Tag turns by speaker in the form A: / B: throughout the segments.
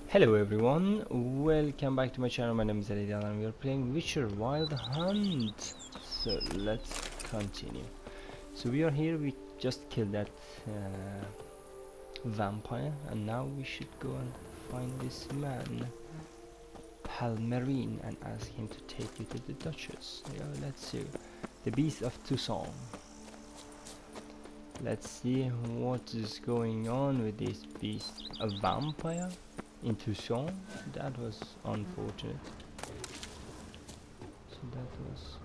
A: Hello everyone, welcome back to my channel. My name is Alidan and we are playing Witcher Wild Hunt. So let's continue. So we are here, we just killed that vampire and now we should go and find this man, Palmerine, and ask him to take you to the Duchess. Yeah, let's see. The Beast of Toussaint. Let's see what is going on with this beast. A vampire? In Toussaint? That was unfortunate. So that was...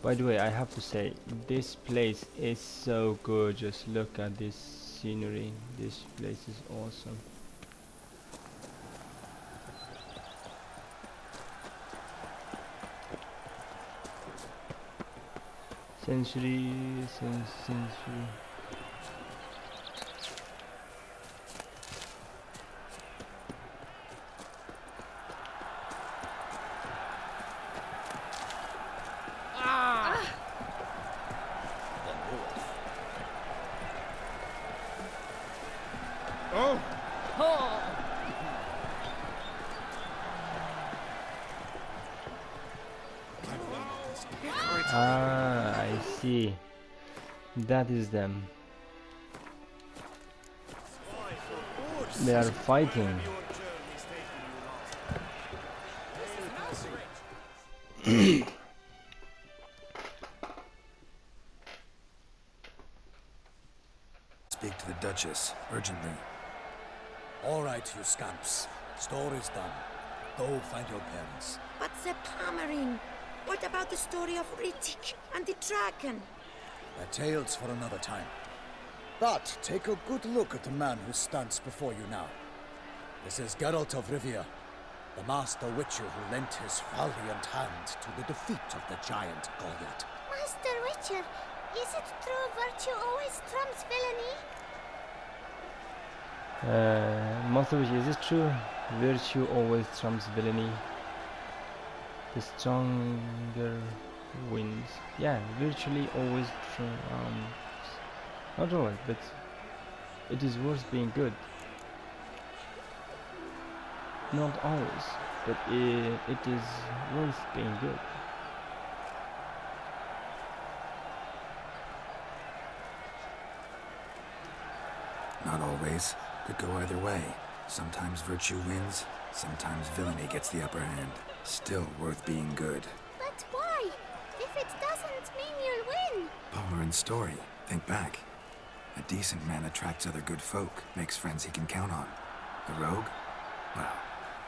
A: By the way, I have to say, this place is so gorgeous. Look at this scenery. This place is awesome. Century. Ah, I see. That is them. They are fighting.
B: Speak to the Duchess, urgently.
C: All right, you scamps. Story's done. Go find your parents.
D: But the Palmerine, what about the story of Rittik and the dragon?
C: They're tales for another time. But take a good look at the man who stands before you now. This is Geralt of Rivia, the master witcher who lent his valiant hand to the defeat of the giant Goliath.
E: Master Witcher, is it true virtue always trumps villainy?
A: Master Witch, is it true? Virtue always trumps villainy. The stronger wins. Yeah, virtually always trumps. Not always, but it is worth being good. Not always, but it is worth being good.
B: Not always. Could go either way. Sometimes virtue wins, sometimes villainy gets the upper hand. Still worth being good.
E: But why? If it doesn't mean you'll win.
B: Palmerin's story. Think back. A decent man attracts other good folk, makes friends he can count on. A rogue? Well,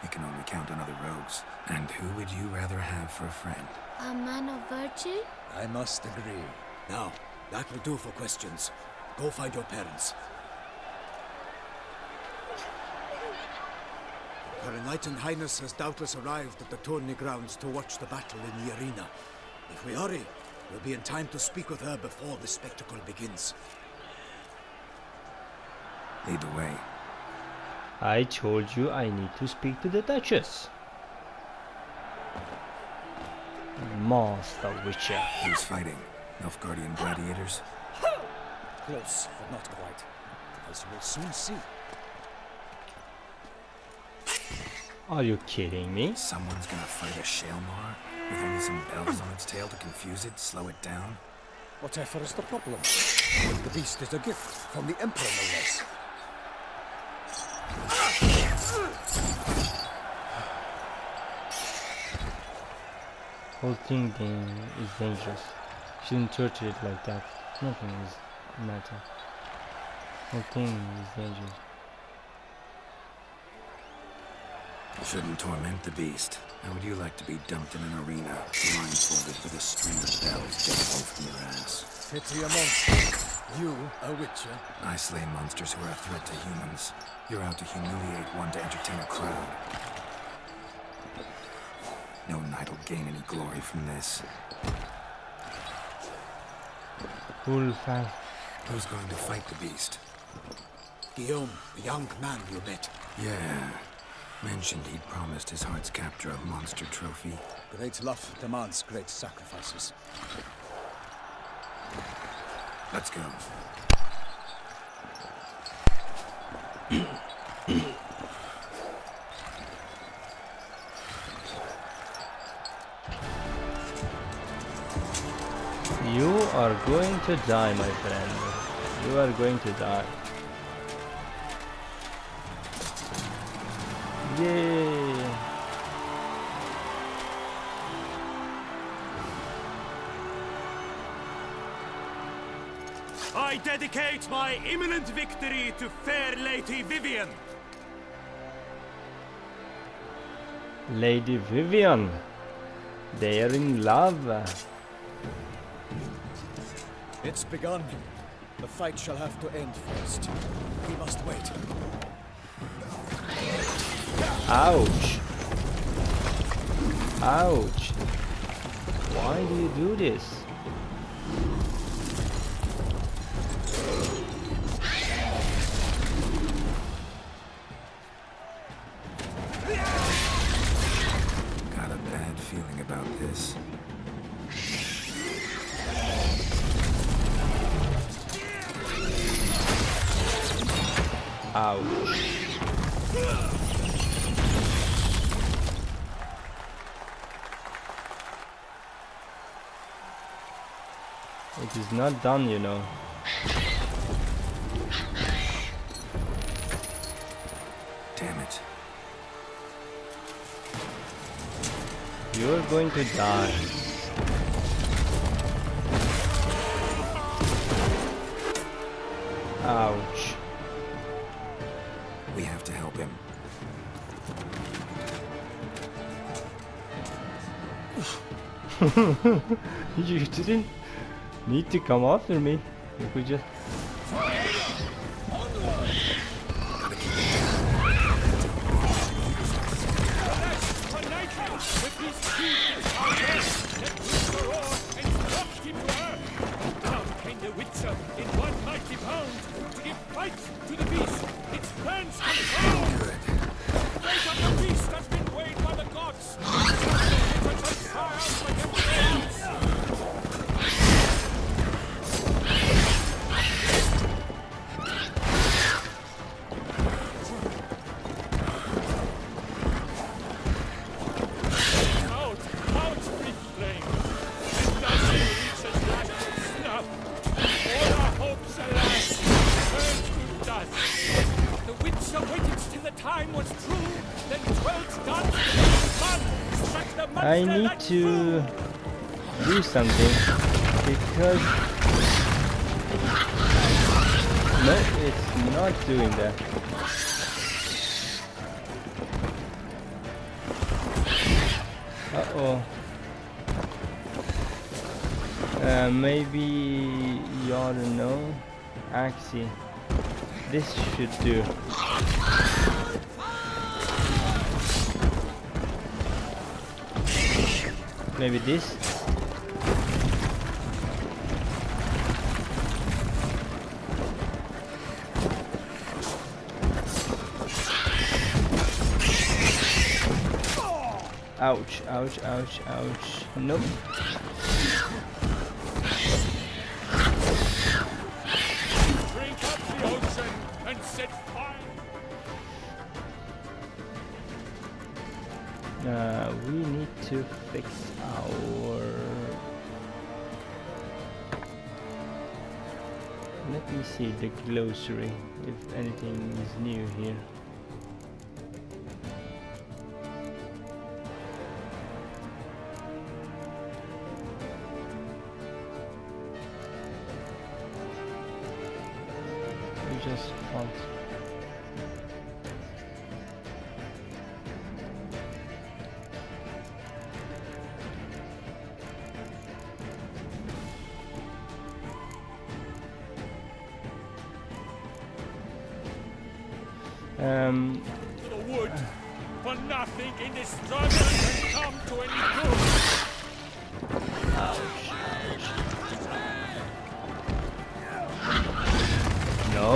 B: he can only count on other rogues. And who would you rather have for a friend?
E: A man of virtue?
C: I must agree. Now, that will do for questions. Go find your parents. Her Enlightened Highness has doubtless arrived at the tourney grounds to watch the battle in the arena. If we hurry, we'll be in time to speak with her before the spectacle begins.
B: Lead the way.
A: I told you I need to speak to the Duchess. Master Witcher.
B: Who's fighting? Nilfgaardian gladiators?
C: Close, but not quite. As you will soon see.
A: Are you kidding me?
B: Someone's gonna fight a Shaelmar with only some bells on its tail to confuse it, slow it down?
C: Whatever is the problem? The beast is a gift from the Emperor, no less.
A: Whole thing is dangerous. Shouldn't torture it like that. Nothing is matter. Whole thing is dangerous.
B: Shouldn't torment the beast. How would you like to be dumped in an arena, blindfolded with a string of bells dangling from your ass?
C: Pity a monster. You, a witcher.
B: I slay monsters who are a threat to humans. You're out to humiliate one to entertain a crowd. No knight will gain any glory from this.
A: Full fast.
B: Who's going to fight the beast?
C: Guillaume, the young man you met.
B: Yeah. Mentioned he'd promised his heart's captor a monster trophy.
C: Great love demands great sacrifices.
B: Let's go.
A: You are going to die, my friend. You are going to die. Yay!
F: I dedicate my imminent victory to fair Lady Vivian.
A: Lady Vivian. They are in love.
C: It's begun. The fight shall have to end first. We must wait.
A: Ouch. Ouch. Why do you do this?
B: Got a bad feeling about this.
A: Ouch. It is not done, you know.
B: Damn it.
A: You're going to die. Ouch.
B: We have to help him.
A: You didn't need to come after me. You could just... I need to do something because no, it's not doing that. Uh-oh. Maybe you ought to know. Actually, this should do. Maybe this. Ouch, ouch, ouch, ouch. Nope.
F: Drink up the ocean and set fire.
A: We need to fix our... Let me see the glossary, if anything is new here. We just want...
F: The wood, for nothing in this struggle can come to any good.
A: No?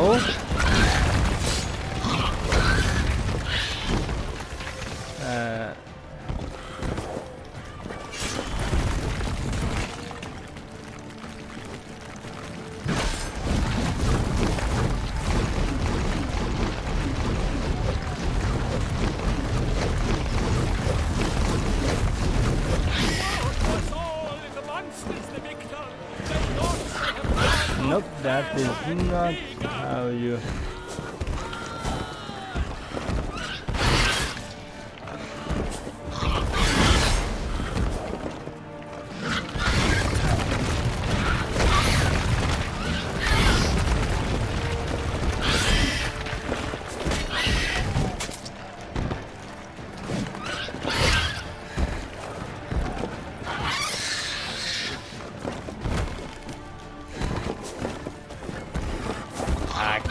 A: Nope, that is not how you...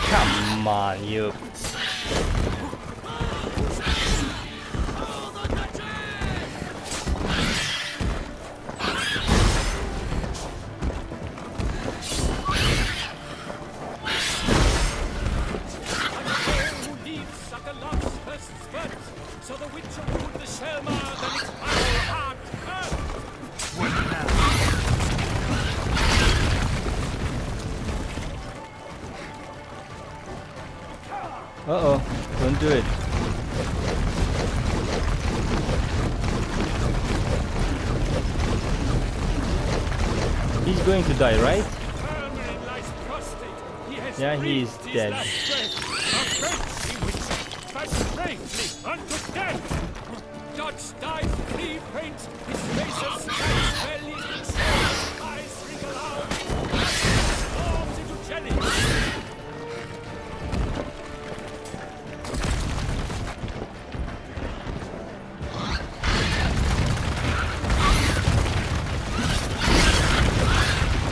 A: Come on, you.
F: So the Witcher put the Shellmar and its final heart earth.
B: What now?
A: Uh-oh, don't do it. He's going to die, right? Yeah, he is dead.
F: Unto death! Dodge, dive, flee, faint, his face as sky belly, his eyes wrinkle out, forms into jelly.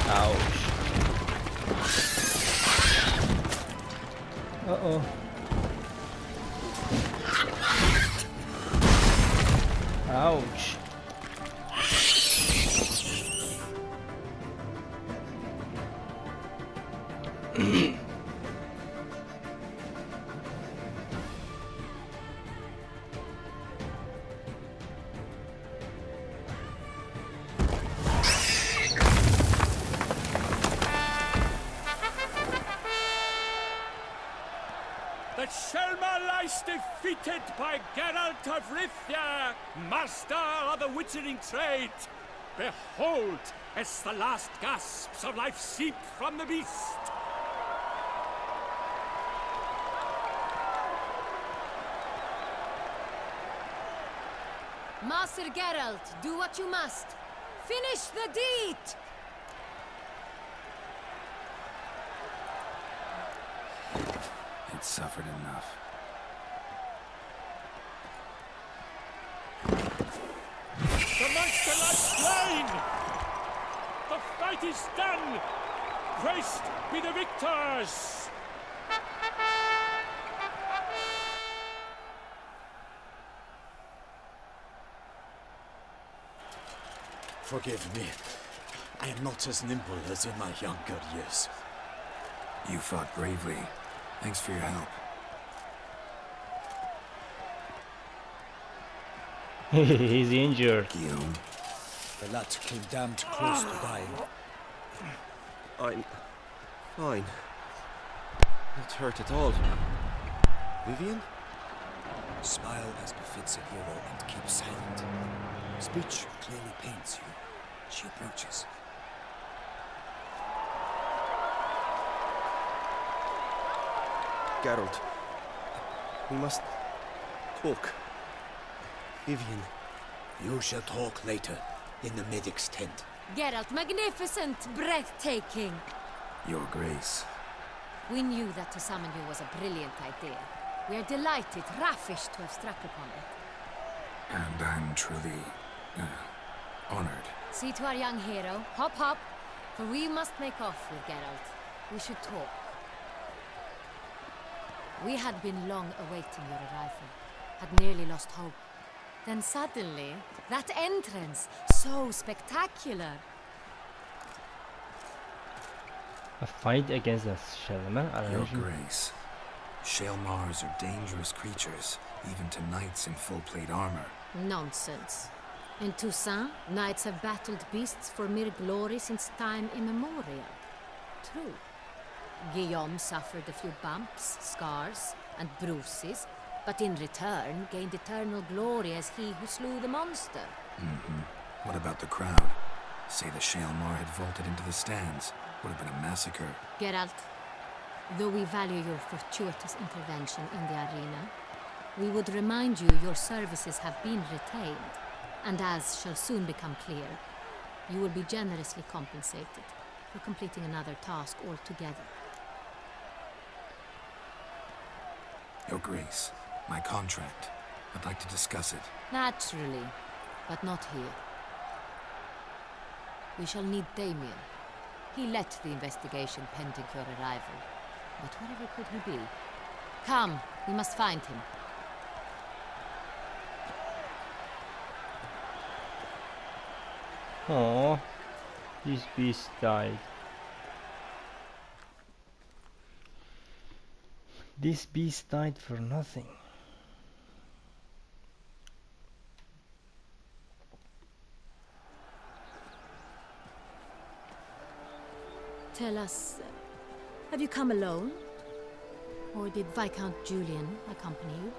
A: Ouch. Uh-oh. Ouch.
F: The Shellmar lies defeated by Geralt of Rivia, master of the witchering trade. Behold, as the last gasps of life seep from the beast.
G: Master Geralt, do what you must. Finish the deed!
B: It's suffered enough.
F: The monster lies slain! The fight is done! Praised be the victors!
C: Forgive me. I am not as nimble as in my younger years.
B: You fought bravely. Thanks for your help.
A: He's injured.
B: Guillaume.
C: The lad came damned close to dying.
H: I'm fine. Not hurt at all. Vivian?
C: Smile as befits a hero and keep silent. Speech clearly pains you. She approaches.
H: Geralt. We must talk. Vivian.
C: You shall talk later, in the medic's tent.
G: Geralt, magnificent, breathtaking.
B: Your Grace.
G: We knew that to summon you was a brilliant idea. We are delighted, ravished to have struck upon it.
B: And I'm truly... honored.
G: See to our young hero. Hop, hop. For we must make off with Geralt. We should talk. We had been long awaiting your arrival. Had nearly lost hope. Then suddenly, that entrance, so spectacular.
A: A fight against a Shellmar?
B: Your Grace. Shellmars are dangerous creatures, even to knights in full plate armor.
G: Nonsense. In Toussaint, knights have battled beasts for mere glory since time immemorial. True. Guillaume suffered a few bumps, scars, and bruises, but in return gained eternal glory as he who slew the monster.
B: What about the crowd? Say the Shellmar had vaulted into the stands. Would have been a massacre.
G: Geralt, though we value your fortuitous intervention in the arena, we would remind you your services have been retained, and as shall soon become clear, you will be generously compensated for completing another task altogether.
B: Your Grace, my contract. I'd like to discuss it.
G: Naturally, but not here. We shall need Damien. He led the investigation pending your arrival. But wherever could he be? Come, we must find him.
A: Oh, this beast died. This beast died for nothing.
G: Tell us, have you come alone? Or did Viscount Julian accompany you?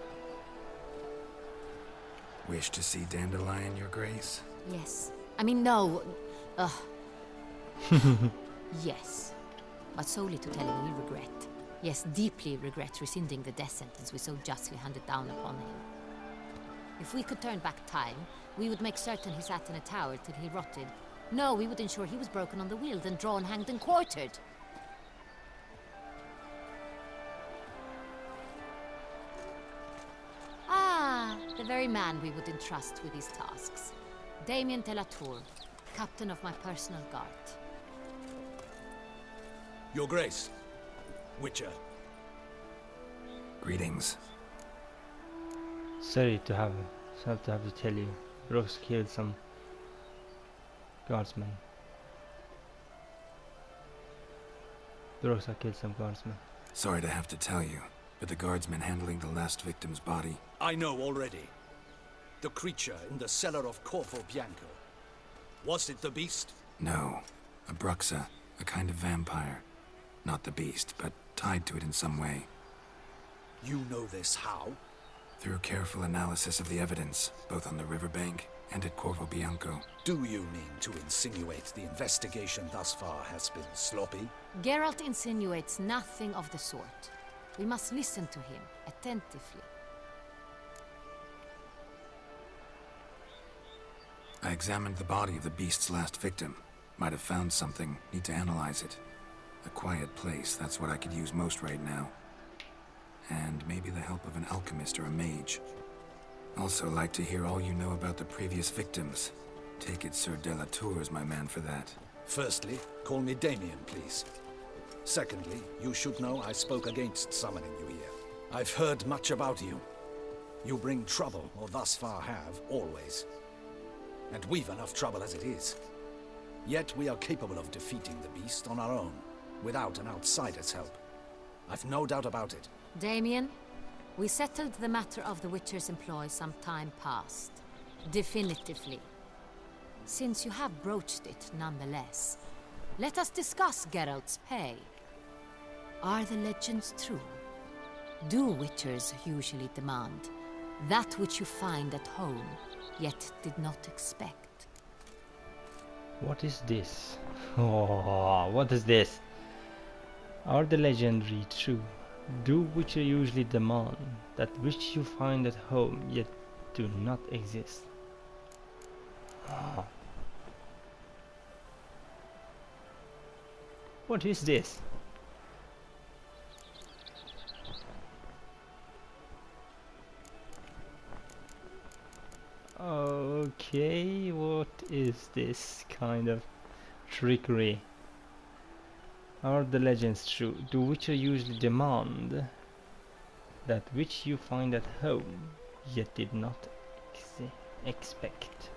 B: Wish to see Dandelion, Your Grace?
G: Yes. I mean, no. Yes. But solely to tell him we regret. Yes, deeply regret rescinding the death sentence we so justly handed down upon him. If we could turn back time, we would make certain he sat in a tower till he rotted. No, we would ensure he was broken on the wheel, then drawn, hanged, and quartered. Ah, the very man we would entrust with these tasks. Damien de la Tour, captain of my personal guard.
C: Your Grace, Witcher.
B: Greetings.
A: Sorry to have to tell you, Rox killed some guardsmen. Rosa killed some guardsmen.
B: Sorry to have to tell you, but the guardsmen handling the last victim's body.
C: I know already. The creature in the cellar of Corvo Bianco. Was it the beast?
B: No. A Bruxa, a kind of vampire. Not the beast, but tied to it in some way.
C: You know this how?
B: Through careful analysis of the evidence, both on the riverbank and at Corvo Bianco.
C: Do you mean to insinuate the investigation thus far has been sloppy?
G: Geralt insinuates nothing of the sort. We must listen to him attentively.
B: I examined the body of the beast's last victim. Might have found something. Need to analyze it. A quiet place, that's what I could use most right now. And maybe the help of an alchemist or a mage. Also like to hear all you know about the previous victims. Take it Sir de la Tour is my man for that.
C: Firstly, call me Damien, please. Secondly, you should know I spoke against summoning you here. I've heard much about you. You bring trouble, or thus far have, always. And we've enough trouble as it is. Yet we are capable of defeating the beast on our own, without an outsider's help. I've no doubt about it.
G: Damien, we settled the matter of the Witcher's employ some time past. Definitively. Since you have broached it nonetheless, let us discuss Geralt's pay. Are the legends true? Do Witchers usually demand that which you find at home, yet did not expect?
A: What is this? Oh, what is this? Are the legendary true? Do Witcher usually demand that which you find at home yet do not exist? Oh. What is this? Okay, what is this kind of trickery? Are the legends true? Do Witcher usually demand that which you find at home yet did not expect?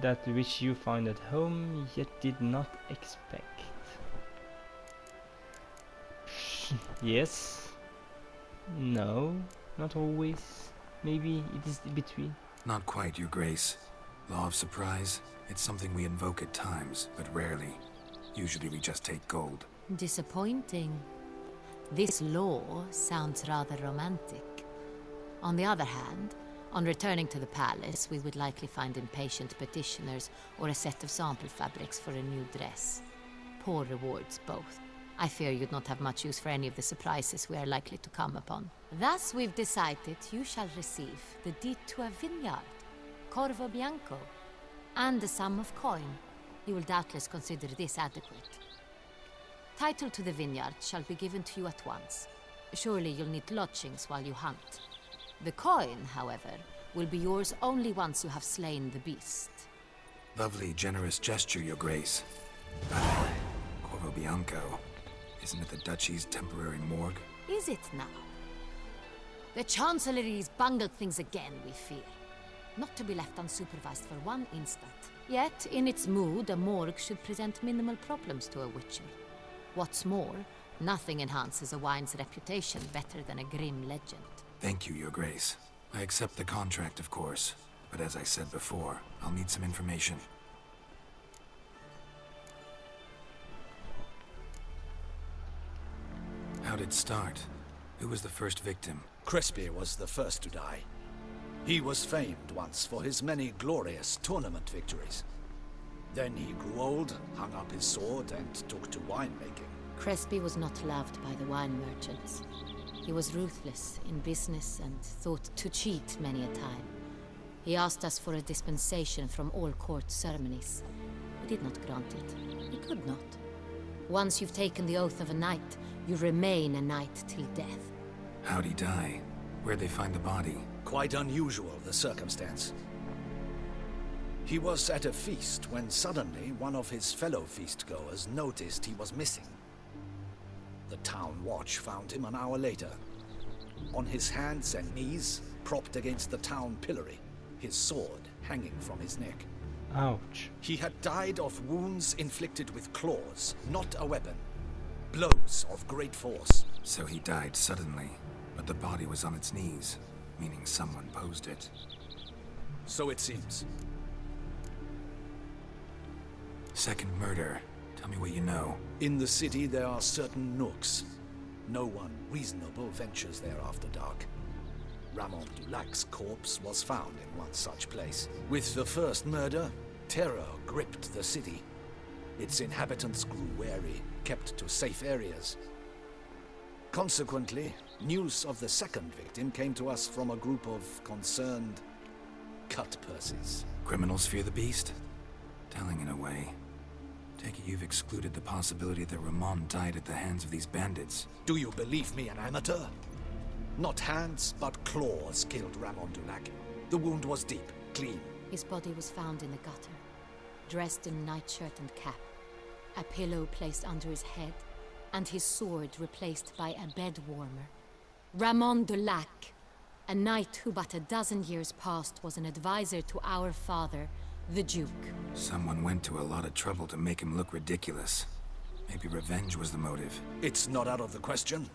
A: That which you find at home yet did not expect. Yes. No. Not always. Maybe it is in between.
B: Not quite, Your Grace. Law of surprise, it's something we invoke at times, but rarely. Usually we just take gold.
G: Disappointing. This law sounds rather romantic. On the other hand, On returning to the palace, we would likely find impatient petitioners or a set of sample fabrics for a new dress. Poor rewards, both. I fear you'd not have much use for any of the surprises we are likely to come upon. Thus, we've decided you shall receive the deed to a vineyard, Corvo Bianco, and a sum of coin. You will doubtless consider this adequate. Title to the vineyard shall be given to you at once. Surely you'll need lodgings while you hunt. The coin, however, will be yours only once you have slain the beast.
B: Lovely, generous gesture, Your Grace. Corvo Bianco. Isn't it the Duchy's temporary morgue?
G: Is it now? The Chancellery's bungled things again, we fear. Not to be left unsupervised for one instant. Yet, in its mood, a morgue should present minimal problems to a witcher. What's more, nothing enhances a wine's reputation better than a grim legend.
B: Thank you, Your Grace. I accept the contract, of course. But as I said before, I'll need some information. How'd it start? Who was the first victim?
C: Crespi was the first to die. He was famed once for his many glorious tournament victories. Then he grew old, hung up his sword, and took to winemaking.
G: Crespi was not loved by the wine merchants. He was ruthless in business and thought to cheat many a time. He asked us for a dispensation from all court ceremonies. We did not grant it. We could not. Once you've taken the oath of a knight, you remain a knight till death.
B: How'd he die? Where'd they find the body?
C: Quite unusual, the circumstance. He was at a feast when suddenly one of his fellow feastgoers noticed he was missing. The town watch found him an hour later. On his hands and knees, propped against the town pillory, his sword hanging from his neck.
A: Ouch.
C: He had died of wounds inflicted with claws, not a weapon. Blows of great force.
B: So he died suddenly, but the body was on its knees, meaning someone posed it.
C: So it seems.
B: Second murder. Tell me what you know.
C: In the city there are certain nooks. No one reasonable ventures there after dark. Ramon Dulac's corpse was found in one such place. With the first murder, terror gripped the city. Its inhabitants grew wary, kept to safe areas. Consequently, news of the second victim came to us from a group of concerned cut-purses.
B: Criminals fear the beast? Telling in a way. Take it you've excluded the possibility that Ramon died at the hands of these bandits.
C: Do you believe me an amateur? Not hands, but claws killed Ramon Dulac. The wound was deep, clean.
G: His body was found in the gutter, dressed in nightshirt and cap, a pillow placed under his head, and his sword replaced by a bed warmer. Ramon Dulac, a knight who but a dozen years past was an advisor to our father, the Duke.
B: Someone went to a lot of trouble to make him look ridiculous. Maybe revenge was the motive.
C: It's not out of the question.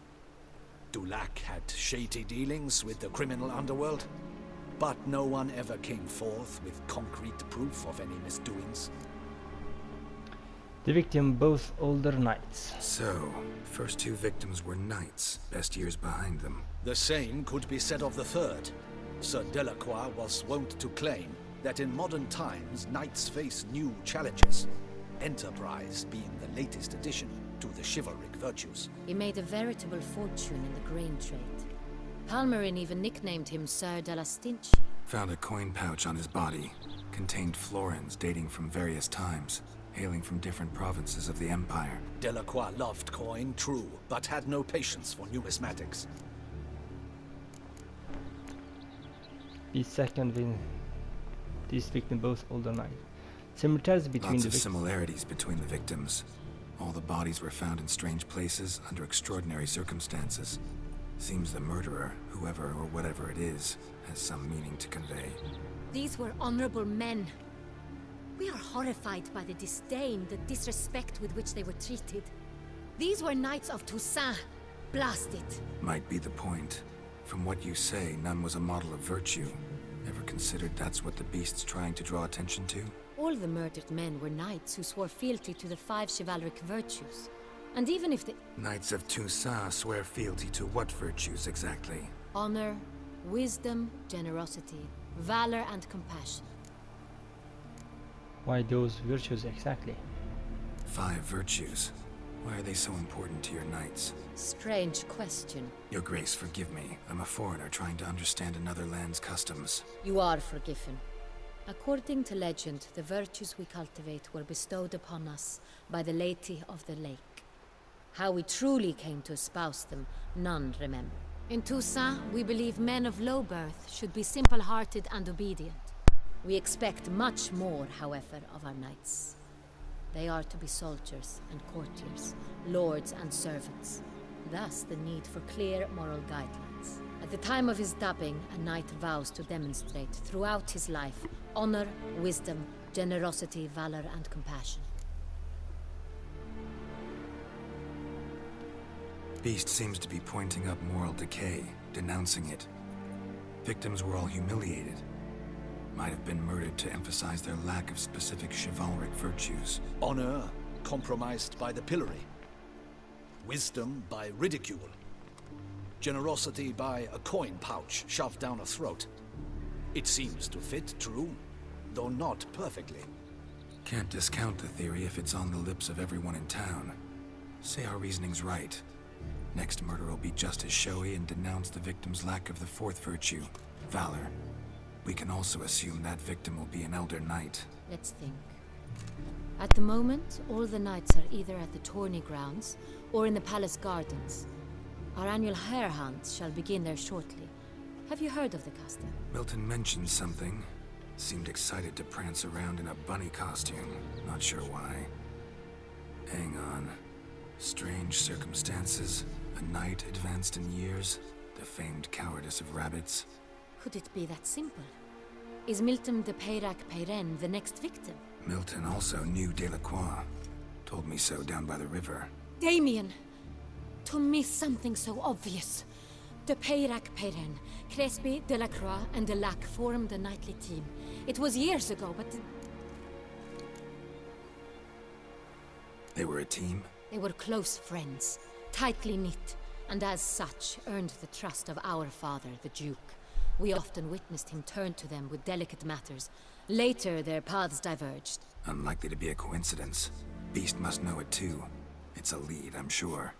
C: Dulac had shady dealings with the criminal underworld, but no one ever came forth with concrete proof of any misdoings.
A: The victim both older knights.
B: So, first two victims were knights, best years behind them.
C: The same could be said of the third. Sir Delacroix was wont to claim that in modern times, knights face new challenges, enterprise being the latest addition to the chivalric virtues.
G: He made a veritable fortune in the grain trade. Palmerin even nicknamed him Sir de la Stinch.
B: Found a coin pouch on his body. Contained florins dating from various times, hailing from different provinces of the Empire.
C: Delacroix loved coin, true, but had no patience for numismatics.
A: This victim both older knights. Similarities between
B: Lots of similarities between the victims. All the bodies were found in strange places under extraordinary circumstances. Seems the murderer, whoever or whatever it is, has some meaning to convey.
G: These were honorable men. We are horrified by the disdain, the disrespect with which they were treated. These were knights of Toussaint. Blast it.
B: Might be the point. From what you say, none was a model of virtue. Ever considered that's what the beast's trying to draw attention to?
G: All the murdered men were knights who swore fealty to the 5 chivalric virtues. And even if the
B: Knights of Toussai swear fealty to what virtues exactly?
G: honor, Wisdom, generosity, valor, and compassion.
A: Why those virtues exactly?
B: 5 virtues. Why are they so important to your knights?
G: Strange question.
B: Your Grace, forgive me. I'm a foreigner trying to understand another land's customs.
G: You are forgiven. According to legend, the virtues we cultivate were bestowed upon us by the Lady of the Lake. How we truly came to espouse them, none remember. In Toussaint, we believe men of low birth should be simple-hearted and obedient. We expect much more, however, of our knights. They are to be soldiers and courtiers, lords and servants. Thus, the need for clear moral guidelines. At the time of his dubbing, a knight vows to demonstrate throughout his life honor, wisdom, generosity, valor, and compassion.
B: Beast seems to be pointing up moral decay, denouncing it. Victims were all humiliated. Might have been murdered to emphasize their lack of specific chivalric virtues.
C: Honor compromised by the pillory. Wisdom by ridicule. Generosity by a coin pouch shoved down a throat. It seems to fit, true, though not perfectly.
B: Can't discount the theory if it's on the lips of everyone in town. Say our reasoning's right. Next murder will be just as showy and denounce the victim's lack of the 4th virtue, valor. We can also assume that victim will be an elder knight.
G: Let's think. At the moment, all the knights are either at the tourney grounds or in the palace gardens. Our annual hare hunt shall begin there shortly. Have you heard of the custom?
B: Milton mentioned something. Seemed excited to prance around in a bunny costume. Not sure why. Hang on. Strange circumstances. A knight advanced in years. The famed cowardice of rabbits.
G: Could it be that simple? Is Milton de Peyrac-Peyren the next victim?
B: Milton also knew Delacroix. Told me so down by the river.
G: Damien! To miss something so obvious. De Peyrac-Peyren, Crespi, Delacroix, and Delac formed a knightly team. It was years ago, but...
B: They were a team?
G: They were close friends, tightly knit, and as such earned the trust of our father, the Duke. We often witnessed him turn to them with delicate matters. Later, their paths diverged.
B: Unlikely to be a coincidence. Beast must know it too. It's a lead, I'm sure.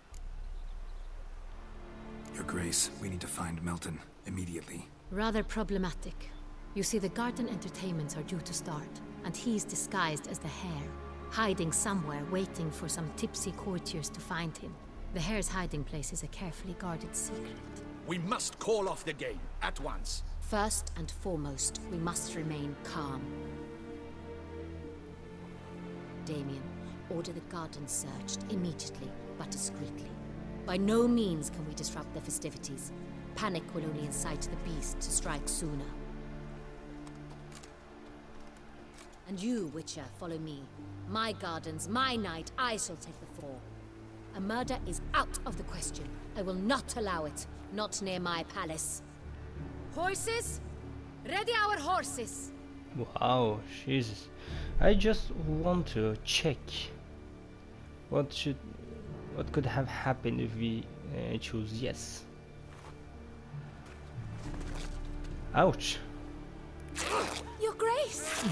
B: Your Grace, we need to find Milton, immediately.
G: Rather problematic. You see, the garden entertainments are due to start, and he's disguised as the hare, hiding somewhere, waiting for some tipsy courtiers to find him. The hare's hiding place is a carefully guarded secret.
C: We must call off the game, at once.
G: First and foremost, we must remain calm. Damien, order the garden searched immediately, but discreetly. By no means can we disrupt the festivities. Panic will only incite the beast to strike sooner. And you, Witcher, follow me. My gardens, my night, I shall take the fall. A murder is out of the question. I will not allow it. Not near my palace. Horses? Ready our horses!
A: Wow, Jesus. I just want to check what could have happened if we choose yes. Ouch.
G: Your Grace!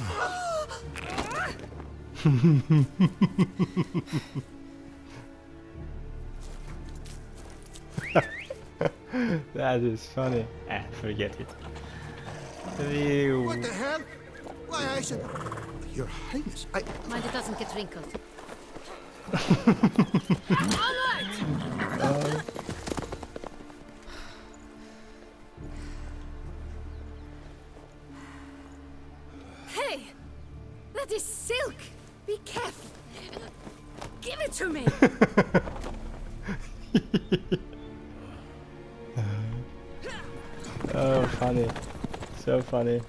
A: That is funny. Forget it.
I: What the hell? Why, I should... Your Highness, I...
G: Mind it doesn't get wrinkled.
D: Hey! That is silk! Be careful! Give it to me!
A: Oh, funny. So funny.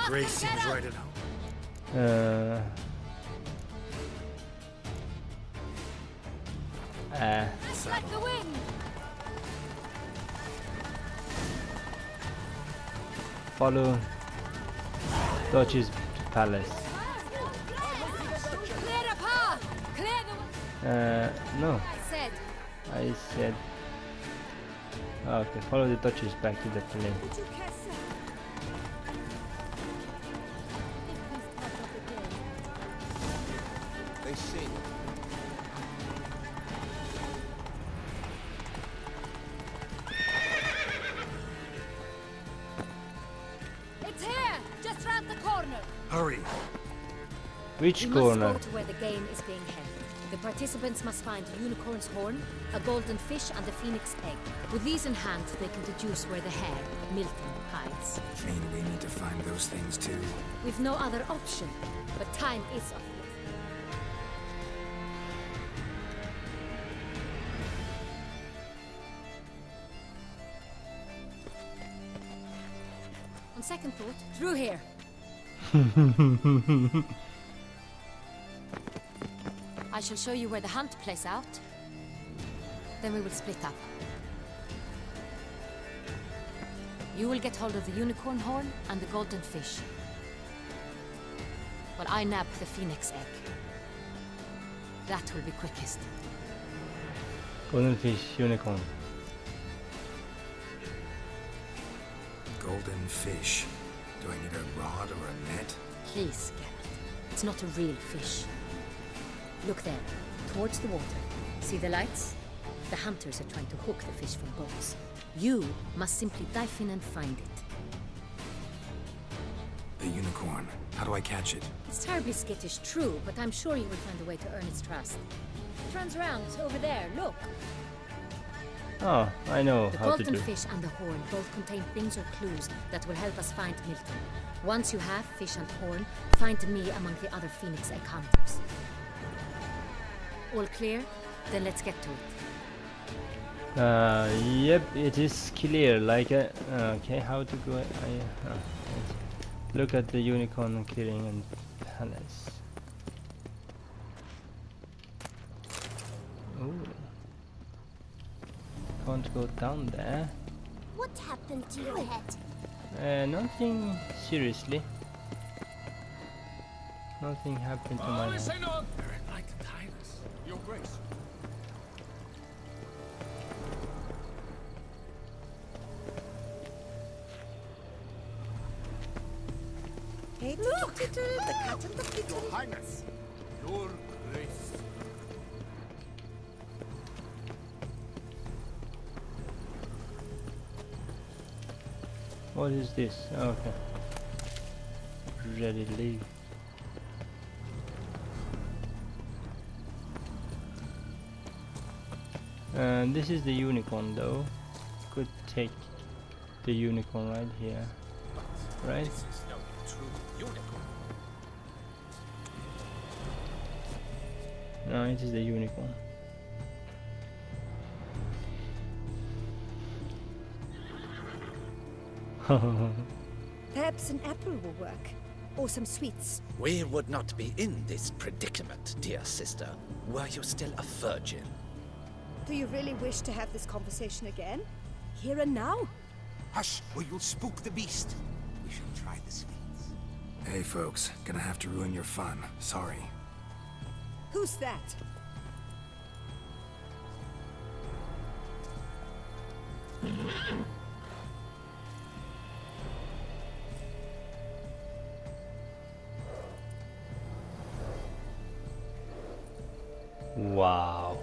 C: Grace seems right at home.
G: Like the wind.
A: Follow Dodge's palace.
G: Clear the path. Clear the
A: No,
G: said.
A: I said. Okay, follow the Dodges back to the plane.
H: They sing.
G: It's here, just round the corner.
C: Hurry.
A: Which
G: We
A: corner?
G: must go to where the game is being held. The participants must find a unicorn's horn, a golden fish, and a phoenix egg. With these in hand, they can deduce where the hare, Milton, hides.
B: Mean we need to find those things too?
G: We've no other option, but time is of the On second thought, through here. I shall show you where the hunt plays out. Then we will split up. You will get hold of the unicorn horn and the golden fish, while I nab the phoenix egg. That will be quickest.
A: Golden fish, unicorn.
B: Golden fish. Do I need a rod or a net?
G: Please, Geralt. It's not a real fish. Look there, towards the water. See the lights? The hunters are trying to hook the fish from boats. You must simply dive in and find it.
B: The unicorn. How do I catch it?
G: It's terribly skittish, true, but I'm sure you will find a way to earn its trust. It runs around over there, look.
A: Oh, I know
G: The
A: how to
G: golden
A: do.
G: fish and the horn both contain things or clues that will help us find Milton. Once you have fish and horn, find me among the other phoenix egg hunters. All clear? Then let's get to it.
A: Yep, it is clear. Like, okay, how to go? Look at the unicorn clearing and palace. Oh, can't go down there.
E: What happened to your head?
A: Nothing seriously. Nothing happened to my head.
F: Very enlightened highness, your grace.
D: Look! The cat and the kitten.
F: Your highness, your grace.
A: What is this? Okay. Ready to leave. This is the unicorn though. Could take the unicorn right here. Right?
F: This is no true unicorn.
A: No, it is the unicorn.
D: Perhaps an apple will work. Or some sweets.
J: We would not be in this predicament, dear sister, were you still a virgin.
D: Do you really wish to have this conversation again? Here and now?
I: Hush, or you'll spook the beast. We shall try the sweets.
B: Hey folks, gonna have to ruin your fun. Sorry.
D: Who's that?
A: Wow.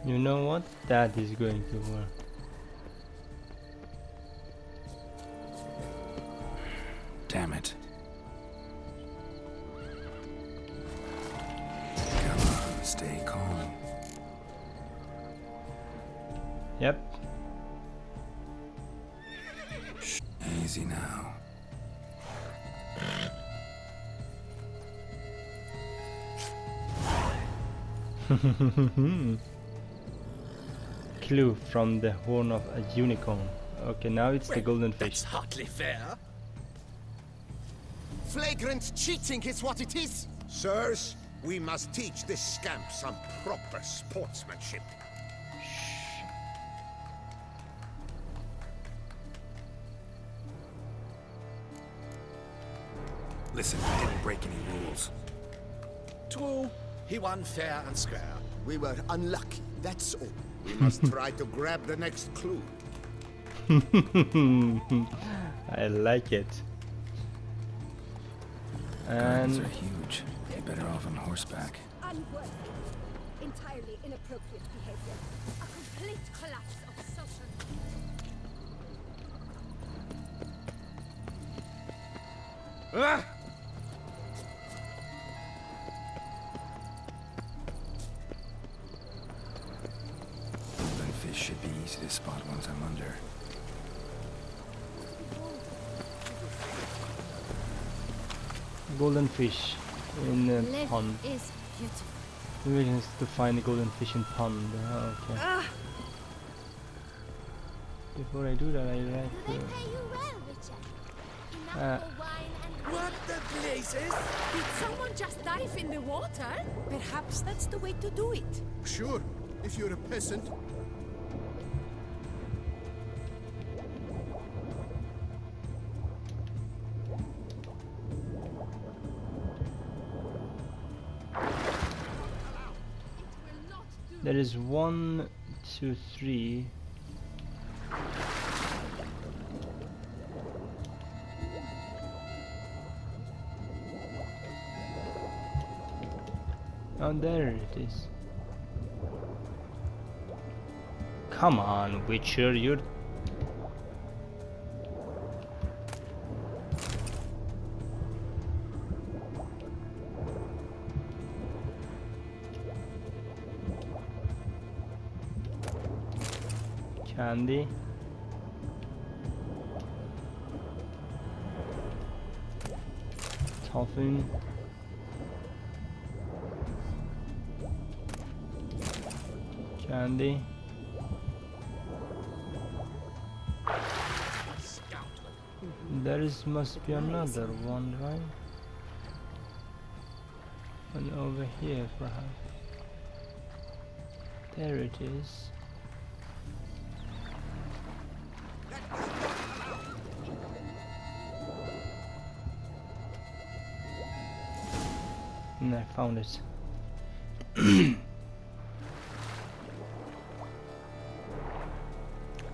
A: You know what? That is going to work.
B: Damn it. Come on, stay calm.
A: Yep.
B: Easy now.
A: Clue from the horn of a unicorn. Okay, now it's the golden fish.
J: That's hardly fair.
I: Flagrant cheating is what it is! Sirs, we must teach this scamp some proper sportsmanship.
B: Listen, I didn't break any rules.
J: True, he won fair and square.
I: We were unlucky, that's all. We must try to grab the next clue.
A: I like it.
B: Gardens
A: And
B: are huge. You're better off on horseback.
E: Unworthy. Entirely inappropriate behavior. A complete collapse of social...
I: Ah!
B: Golden fish should be easy to spot once I'm under.
A: golden fish in a
E: Live
A: pond.
E: is beautiful.
A: Maybe we to find the golden fish in pond. Okay. Before I do that, I like
E: They
A: to...
E: pay you well, Richard.
A: Uh,
E: Enough for wine and...
J: What the blazes?
D: Did someone just dive in the water? Perhaps that's the way to do it.
I: Sure, if you're a peasant.
A: there is 1, 2, 3. Oh, there it is. Come on, Witcher, you're... Candy. Toffee. Candy. There is must be another one, right? And over here, perhaps. There it is. And I found it.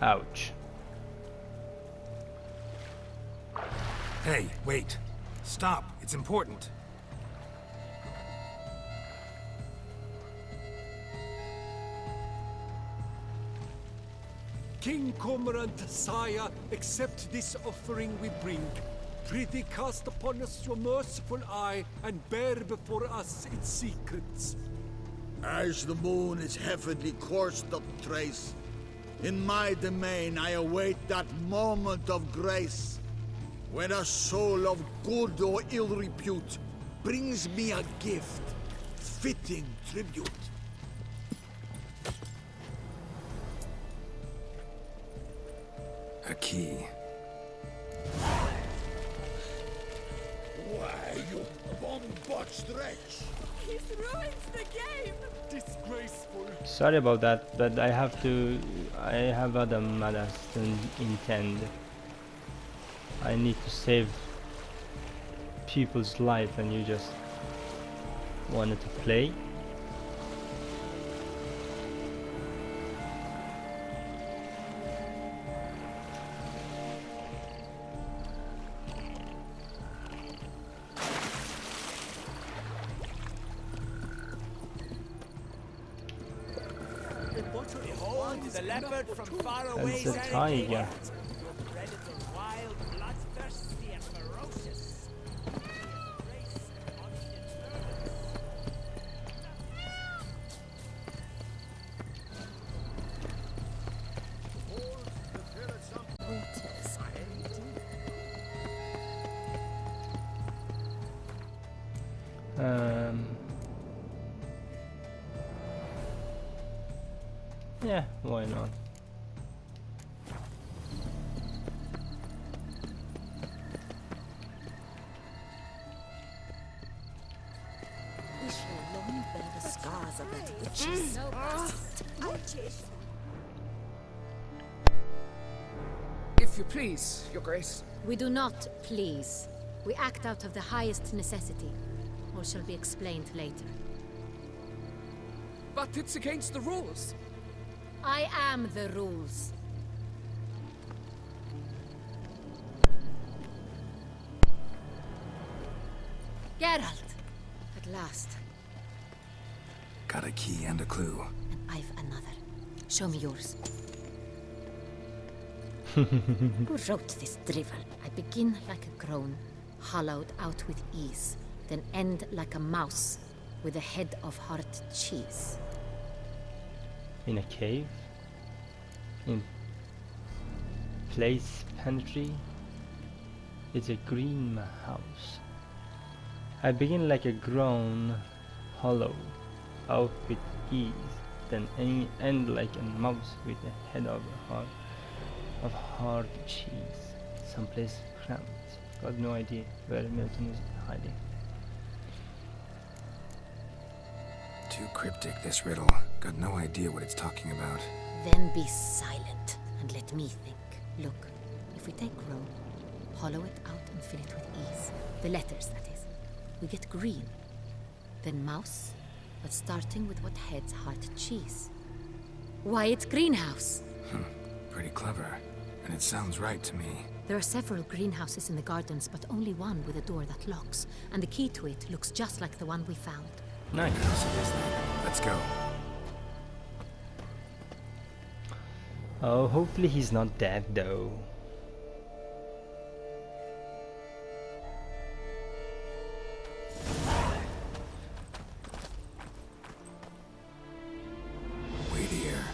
A: Ouch.
B: Hey, wait. Stop. It's important.
F: King Cormorant, sire, accept this offering we bring. Prithee cast upon us your merciful eye, and bear before us its secrets.
C: As the moon is heavenly coursed up trace, in my domain I await that moment of grace, when a soul of good or ill repute brings me a gift, fitting tribute.
B: A key.
C: Why, you bomb-botched wretch!
D: He's ruined the game!
F: Disgraceful.
A: Sorry about that, but I have other matters to intend. I need to save people's life, and you just wanted to play.
K: Behold, the leopard from far away.
A: That's a tiger.
K: Your predator wild, bloodthirsty, and ferocious.
A: Yeah, why not?
D: We shall long bear the scars of that witch's ouches.
L: If you please, Your Grace.
G: We do not please. We act out of the highest necessity. All shall be explained later.
L: But it's against the rules.
G: I am the rules. Geralt! At last.
B: Got a key and a clue.
G: And I've another. Show me yours. Who wrote this drivel? I begin like a groan, hollowed out with ease, then end like a mouse with a head of hard cheese.
A: In a cave? In place pantry? It's a green house. I begin like a groan, hollow out with ease, then end like a mouse with a head of hard cheese. Someplace cramped. Got no idea where Milton is hiding.
B: Too cryptic, this riddle. Got no idea what it's talking about.
G: Then be silent and let me think. Look, if we take Rome, hollow it out and fill it with ease. The letters, that is. We get green. Then mouse, but starting with what heads hard cheese. Why, it's greenhouse.
B: Pretty clever. And it sounds right to me.
G: There are several greenhouses in the gardens, but only one with a door that locks. And the key to it looks just like the one we found.
A: Nice.
B: Let's go.
A: Oh, hopefully he's not dead though.
B: Wait here.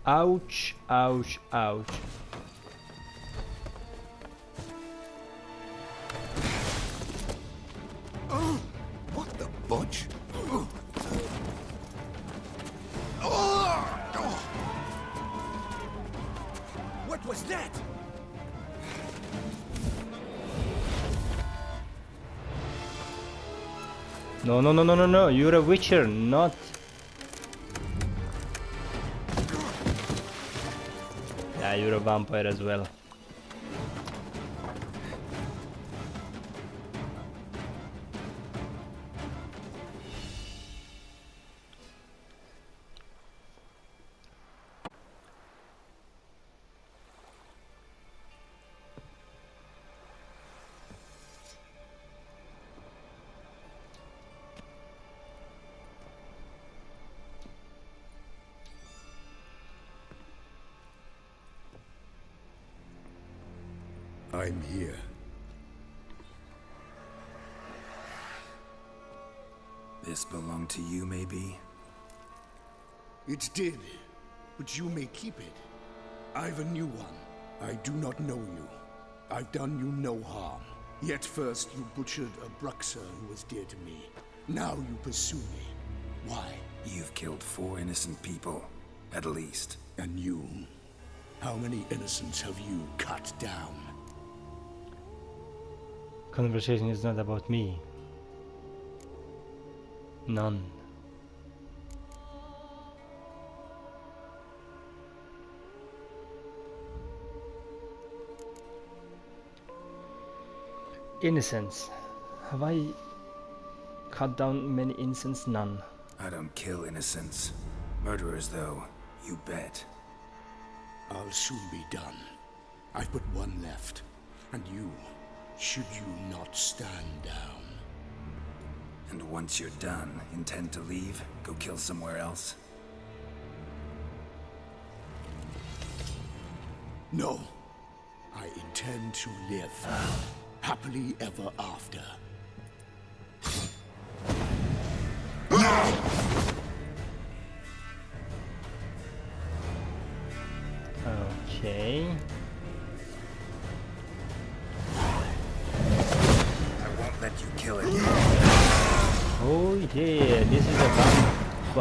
A: Ouch, ouch, ouch.
B: What the butch?
I: What was that?
A: No, no, no, no, no, no. You're a witcher, not... Yeah, you're a vampire as well.
I: I'm here.
B: This belonged to you, maybe?
I: It did, but you may keep it. I've a new one. I do not know you. I've done you no harm. Yet first you butchered a Bruxer who was dear to me. Now you pursue me. Why?
B: You've killed 4 innocent people, at least.
I: And you? How many innocents have you cut down?
A: Conversation is not about me. None. Innocence. Have I cut down many innocents? None.
B: I don't kill innocents. Murderers, though, you bet.
I: I'll soon be done. I've but one left. And you, should you not stand down.
B: And once you're done, intend to leave? Go kill somewhere else?
I: No. I intend to live. Happily ever after.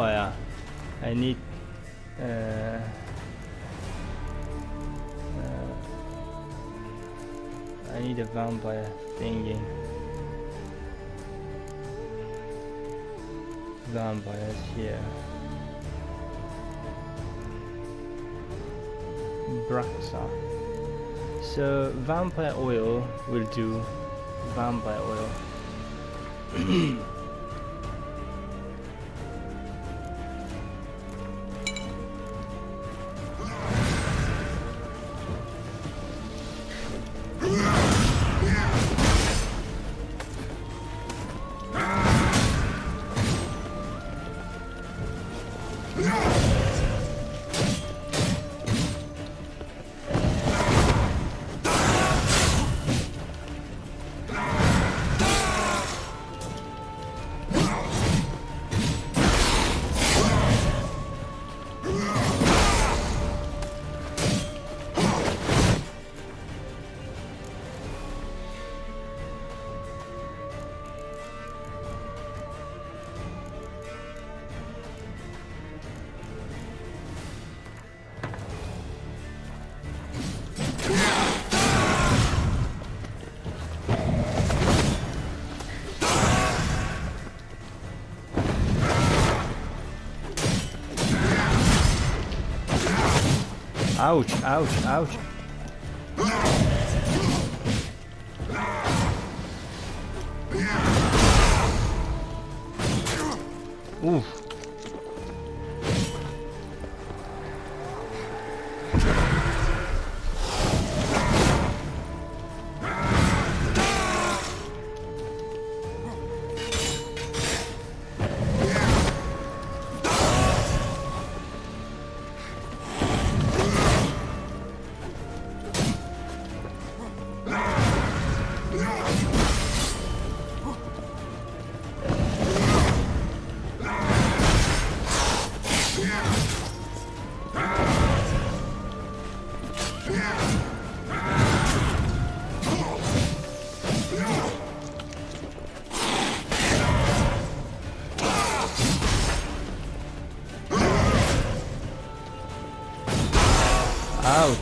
A: vampire. I need a vampire thingy. Vampires here. Braxa. So vampire oil will do. Vampire oil. Ouch, ouch, ouch. Oof. Out.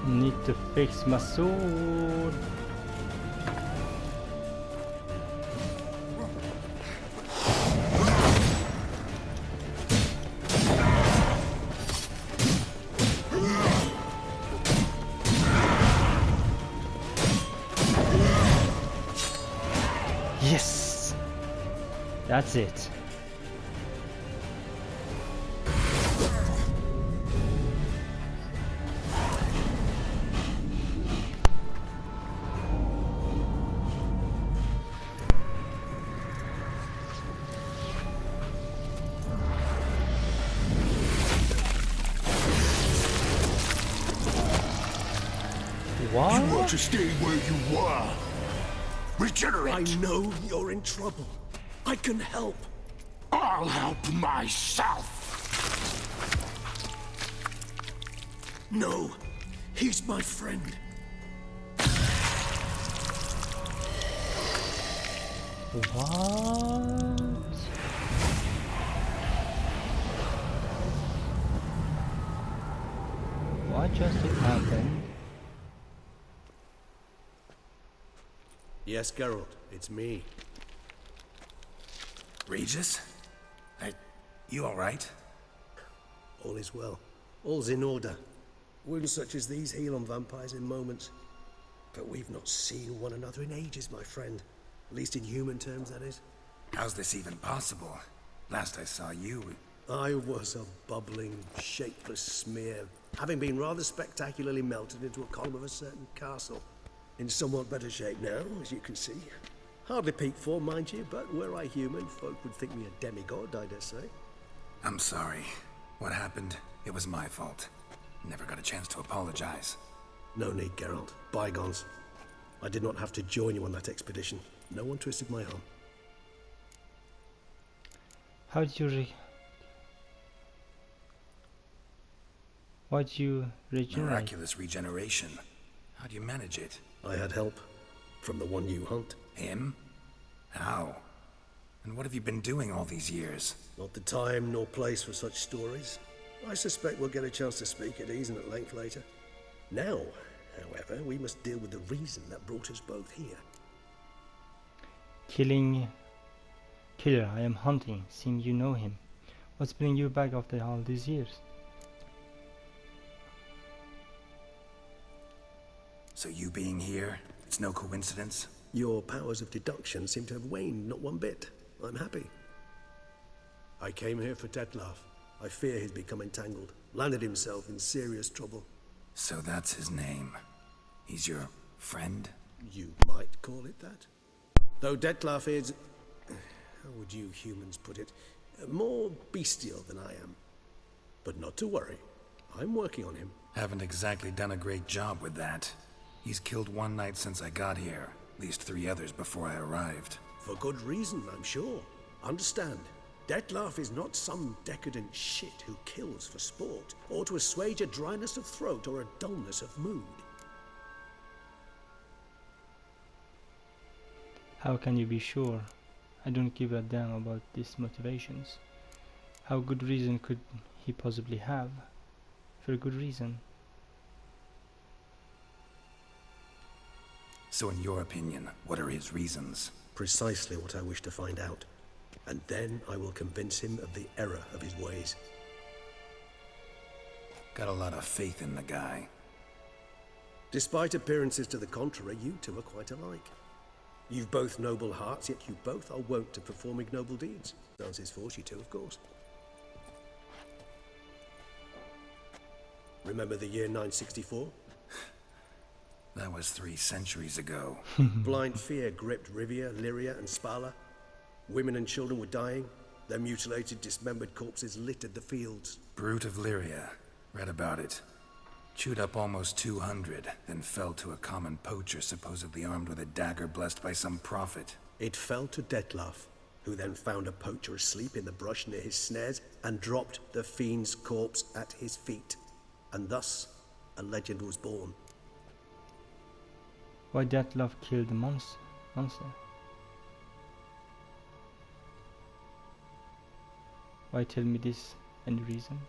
A: Need to fix my sword. Yes! That's it. What?
I: You want to stay where you were. Regenerate.
M: I know you're in trouble. I can help.
I: I'll help myself.
M: No, he's my friend.
A: What? What just happened?
M: Yes, Geralt, it's me.
B: Regis? You alright?
M: All is well. All's in order. Wounds such as these heal on vampires in moments. But we've not seen one another in ages, my friend. At least in human terms, that is.
B: How's this even possible? Last I saw you...
M: I was a bubbling, shapeless smear, having been rather spectacularly melted into a column of a certain castle. In somewhat better shape now, as you can see. Hardly peak form, mind you, but were I human, folk would think me a demigod, I dare say.
B: I'm sorry. What happened, it was my fault. Never got a chance to apologize.
M: No need, Geralt. Bygones. I did not have to join you on that expedition. No one twisted my arm.
A: How did you Why'd you regenerate?
B: Miraculous regeneration. How'd you manage it?
M: I had help. From the one you hunt.
B: Him? How? And what have you been doing all these years?
M: Not the time nor place for such stories. I suspect we'll get a chance to speak at ease and at length later. Now, however, we must deal with the reason that brought us both here.
A: Killer, I am hunting. Seem you know him. What's bringing you back after all these years?
B: So you being here, it's no coincidence?
M: Your powers of deduction seem to have waned not one bit. I'm happy. I came here for Detlaf. I fear he's become entangled. Landed himself in serious trouble.
B: So that's his name. He's your friend?
M: You might call it that. Though Detlaf is... how would you humans put it? More bestial than I am. But not to worry. I'm working on him.
B: Haven't exactly done a great job with that. He's killed one knight since I got here. At least 3 others before I arrived.
M: For good reason, I'm sure. Understand, Detlaf is not some decadent shit who kills for sport, or to assuage a dryness of throat or a dullness of mood.
A: How can you be sure? I don't give a damn about these motivations. How good reason could he possibly have? For a good reason.
B: So in your opinion, what are his reasons?
M: Precisely what I wish to find out. And then I will convince him of the error of his ways.
B: Got a lot of faith in the guy.
M: Despite appearances to the contrary, you two are quite alike. You've both noble hearts, yet you both are wont to perform ignoble deeds. Dances force you to, of course. Remember the year 964?
B: That was 3 centuries ago.
M: Blind fear gripped Rivia, Lyria, and Spala. Women and children were dying. Their mutilated, dismembered corpses littered the fields.
B: Brute of Lyria. Read about it. Chewed up almost 200, then fell to a common poacher supposedly armed with a dagger blessed by some prophet.
M: It fell to Detlaf, who then found a poacher asleep in the brush near his snares and dropped the fiend's corpse at his feet. And thus, a legend was born.
A: Why Detlaf killed the monster? Why tell me this? Any reason?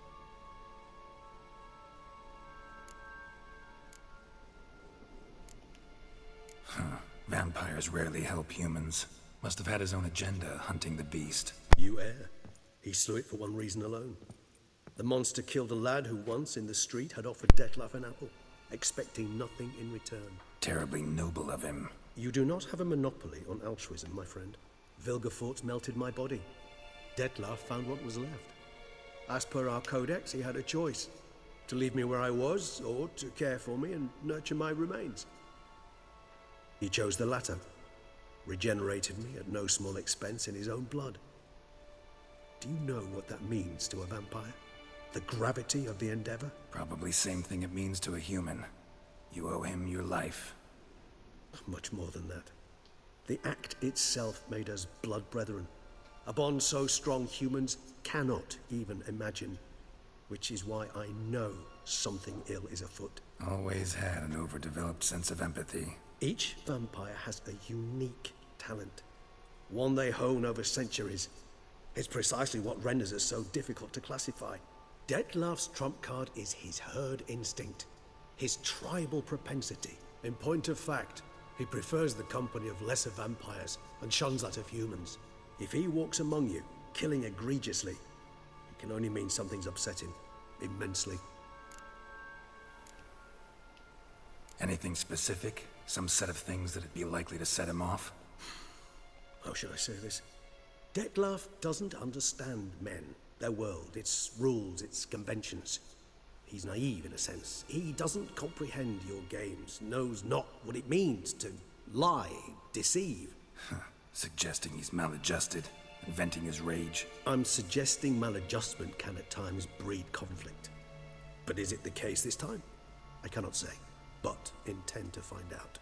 B: Vampires rarely help humans. Must have had his own agenda, hunting the beast.
M: You err. He slew it for one reason alone. The monster killed a lad who once, in the street, had offered Detlaf an apple, expecting nothing in return.
B: Terribly noble of him.
M: You do not have a monopoly on altruism, my friend. Vilgefortz melted my body. Detlaf found what was left. As per our codex, he had a choice. To leave me where I was, or to care for me and nurture my remains. He chose the latter. Regenerated me at no small expense in his own blood. Do you know what that means to a vampire? The gravity of the endeavor?
B: Probably same thing it means to a human. You owe him your life.
M: Much more than that. The act itself made us blood brethren. A bond so strong humans cannot even imagine. Which is why I know something ill is afoot.
B: Always had an overdeveloped sense of empathy.
M: Each vampire has a unique talent. one they hone over centuries. It's precisely what renders it so difficult to classify. Detlef's trump card is his herd instinct, his tribal propensity. In point of fact, he prefers the company of lesser vampires and shuns that of humans. If he walks among you, killing egregiously, it can only mean something's upset him immensely.
B: Anything specific? Some set of things that'd be likely to set him off?
M: How should I say this? Detlef doesn't understand men, their world, its rules, its conventions. He's naive in a sense. He doesn't comprehend your games, knows not what it means to lie, deceive.
B: Suggesting he's maladjusted, venting his rage.
M: I'm suggesting maladjustment can at times breed conflict. But is it the case this time? I cannot say, but intend to find out.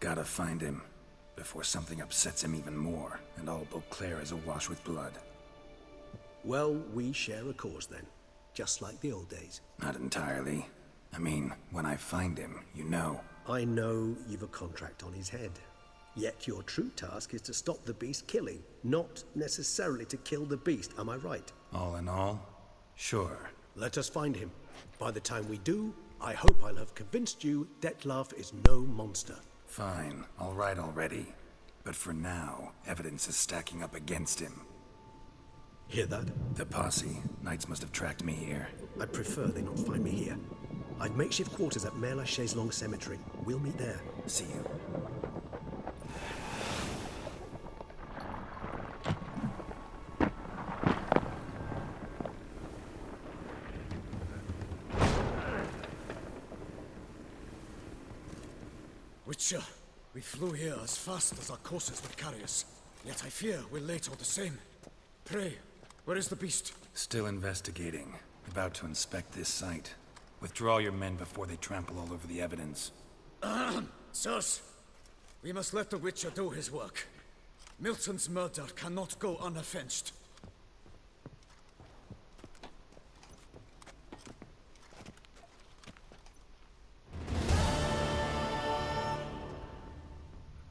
B: Gotta find him, before something upsets him even more, and all Beauclair is awash with blood.
M: Well, we share a cause then, just like the old days.
B: Not entirely. I mean, when I find him, you know.
M: I know you've a contract on his head. Yet your true task is to stop the beast killing, not necessarily to kill the beast, am I right?
B: All in all, sure.
M: Let us find him. By the time we do, I hope I'll have convinced you Detlef is no monster.
B: Fine, all right already. But for now, evidence is stacking up against him.
M: Hear that?
B: The posse. Knights must have tracked me here.
M: I prefer they not find me here. I've makeshift quarters at Mère Lachaise Long Cemetery. We'll meet there.
B: See you.
C: Witcher, we flew here as fast as our courses would carry us. Yet I fear we're late all the same. Pray, where is the beast?
B: Still investigating. About to inspect this site. Withdraw your men before they trample all over the evidence.
C: Sirs, we must let the Witcher do his work. Milton's murder cannot go unavenged.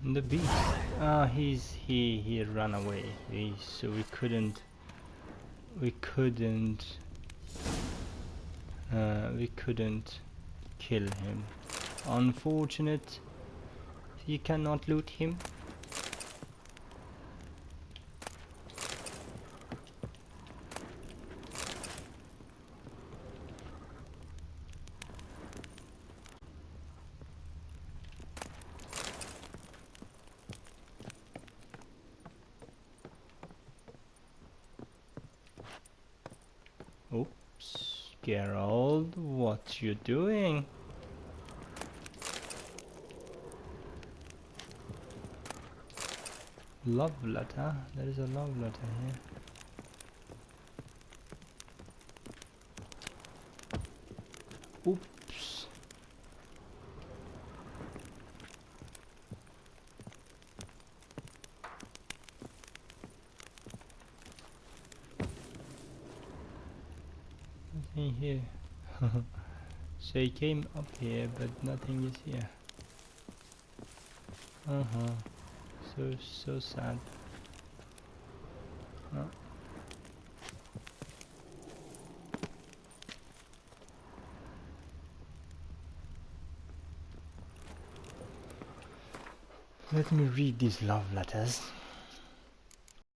A: The beast. He ran away. So we couldn't kill him. Unfortunate. You cannot loot him. Oops, Geralt, what you doing? Love letter? There is a love letter here. Oops. Nothing here. So he came up here, but nothing is here. So sad. Oh. Let me read these love letters.